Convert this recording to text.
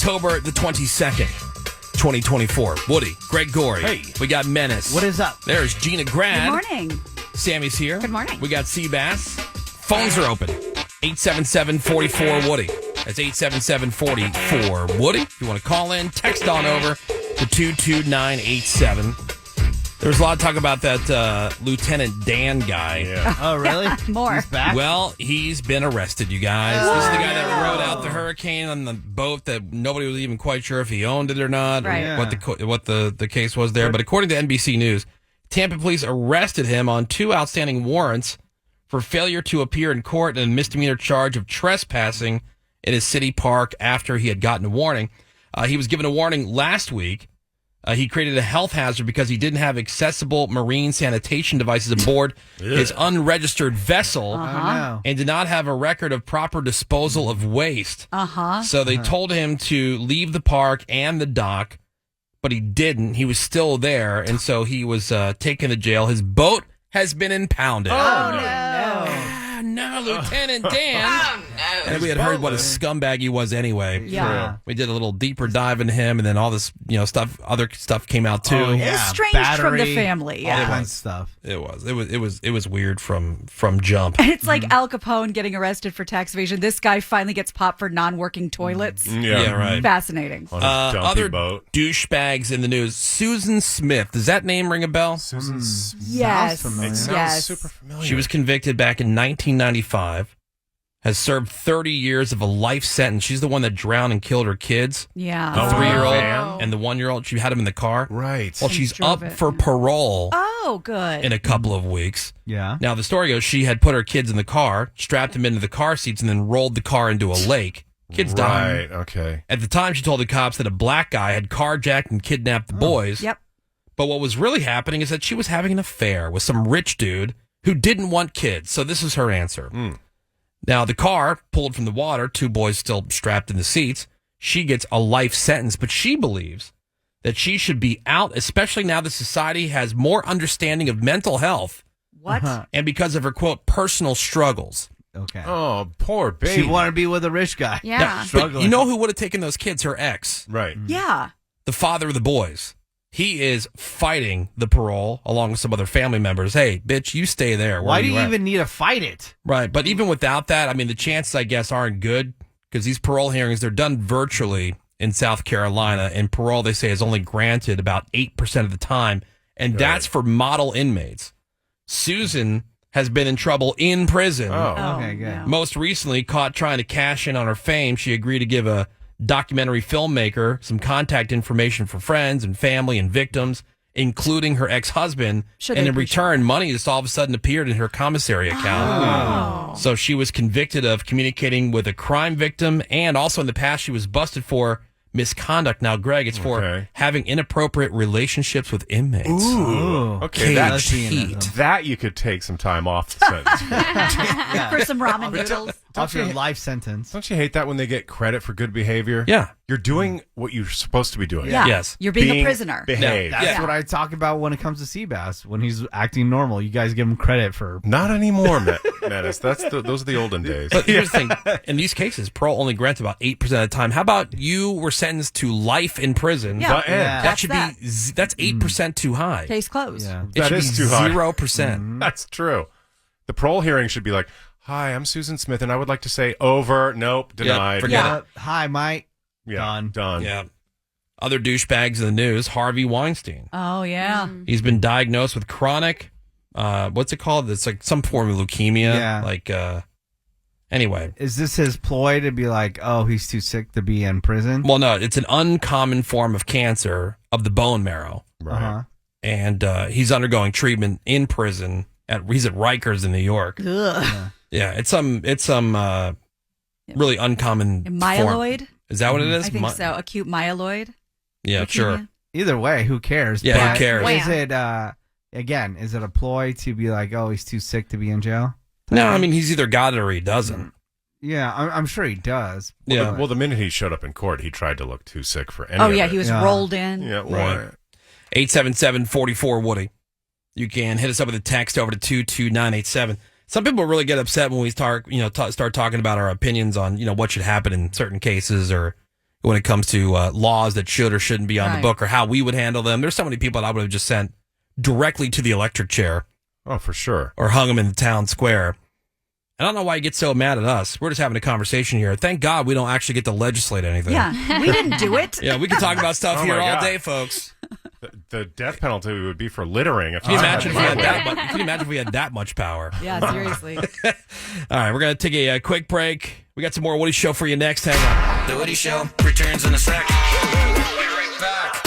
October the 22nd, 2024. Woody, Greg Gorey. Hey. We got Menace. What is up? There's Gina Grad. Good morning. Sammy's here. Good morning. We got Seabass. Phones are open. 877-44-WOODY. That's 877-44-WOODY. If you want to call in, text on over to 22987. There was a lot of talk about that Lieutenant Dan guy. Yeah. Oh, really? More. He's back? Well, he's been arrested, you guys. This is the guy that rode out the hurricane on the boat that nobody was even quite sure if he owned it or not, Right. or what the case was there. But according to NBC News, Tampa police arrested him on 2 outstanding warrants for failure to appear in court and a misdemeanor charge of trespassing in a city park after he had gotten a warning. He was given a warning last week. He created a health hazard because he didn't have accessible marine sanitation devices aboard his unregistered vessel and did not have a record of proper disposal of waste. So they told him to leave the park and the dock, but he didn't. He was still there, and so he was taken to jail. His boat has been impounded. No, Lieutenant Dan. And we had heard what a scumbag he was anyway. Yeah. We did a little deeper dive into him, and then all this, other stuff came out too. Oh, It's yeah. strange from the family. All Yeah. kinds of stuff. It was weird from jump. And it's like Al Capone getting arrested for tax evasion. This guy finally gets popped for non-working toilets. Yeah, right. Fascinating. On his dumpy Other boat. douchebags in the news. Susan Smith. Does that name ring a bell? Susan Yes. familiar. It sounds Yes. super familiar. She was convicted back in 1995. Has served 30 years of a life sentence. She's the one that drowned and killed her kids. Yeah. The Oh, 3-year-old man. and the 1-year-old. She had them in the car. right. Well, she's drove up it. for parole Oh, good. in a couple of weeks. Yeah. Now, the story goes she had put her kids in the car, strapped them into the car seats, and then rolled the car into a lake. Kids died. Right. Okay. At the time, she told the cops that a black guy had carjacked and kidnapped the boys. Yep. But what was really happening is that she was having an affair with some rich dude who didn't want kids. So this is her answer. Now, the car pulled from the water, 2 boys still strapped in the seats. She gets a life sentence, but she believes that she should be out, especially now that society has more understanding of mental health What? and because of her, quote, personal struggles. Okay. Oh, poor baby. She wanted to be with a rich guy. Yeah. Now, but you know who would have taken those kids? Her ex, Right. Yeah. the father of the boys. He is fighting the parole along with some other family members. Hey, bitch, you stay there. Where Why do you you at? even need to fight it? Right, but even without that, I mean, the chances, I guess, aren't good because these parole hearings, they're done virtually in South Carolina, and parole, they say, is only granted about 8% of the time, and that's for model inmates. Susan has been in trouble in prison. Oh. Okay, good. no. Most recently, caught trying to cash in on her fame, she agreed to give a documentary filmmaker some contact information for friends and family and victims, including her ex-husband. Should And they in appreciate return, money just all of a sudden appeared in her commissary account. So she was convicted of communicating with a crime victim, and also in the past she was busted for misconduct. Now, Greg, it's for Okay. having inappropriate relationships with inmates. Ooh. Okay, Caged Lesbianism. heat. that you could take some time off the sentence. For some ramen noodles. After a life sentence. Don't you hate that when they get credit for good behavior? Yeah. You're doing what you're supposed to be doing. Yeah. Yes. You're being a prisoner. Behave. Yeah. That's what I talk about when it comes to Seabass. When he's acting normal, you guys give him credit for. Not anymore, Menace. Those are the olden days. But here's the thing. In these cases, parole only grants about 8% of the time. How about you were sentenced to life in prison? Yeah. But, Yeah. That should be, that's 8% too high. Case closed. Yeah. It That should is be too high. 0%. That's true. The parole hearing should be like, "Hi, I'm Susan Smith, and I would like to say over. Nope, denied. forget Yeah. it. Hi, Mike. Yeah, done. Yeah. Other douchebags in the news, Harvey Weinstein. Oh, yeah. He's been diagnosed with chronic, what's it called? It's like some form of leukemia. Yeah. Like, anyway. Is this his ploy to be like, oh, he's too sick to be in prison? Well, no, it's an uncommon form of cancer of the bone marrow. Right. Uh-huh. And he's undergoing treatment in prison. He's at Rikers in New York. Ugh. Yeah, it's some really uncommon form. Myeloid? Is that what it is? I think so. Acute myeloid. Yeah, leukemia? sure. Either way, who cares? Yeah, who But cares? Is it, again, is it a ploy to be like, oh, he's too sick to be in jail? No, I mean, he's either got it or he doesn't. Yeah, I'm sure he does. Yeah. Well, the minute he showed up in court, he tried to look too sick for any Oh, of yeah. it. He was Yeah. rolled in. Yeah, Right. 877-44-WOODY. You can hit us up with a text over to 22987. Some people really get upset when we start talking about our opinions on, what should happen in certain cases or when it comes to laws that should or shouldn't be on the Right. book or how we would handle them. There's so many people that I would have just sent directly to the electric chair Oh, for sure. or hung them in the town square. I don't know why you get so mad at us. We're just having a conversation here. Thank God we don't actually get to legislate anything. Yeah, we didn't do it. Yeah, we can talk about stuff Oh here my all God. day, folks. The death penalty would be for littering. Can you imagine if we had that much? Can you imagine if we had that much power? Yeah, seriously. All right, we're gonna take a quick break. We got some more Woody Show for you next. Hang on. The Woody Show returns in a sec. We'll be right back.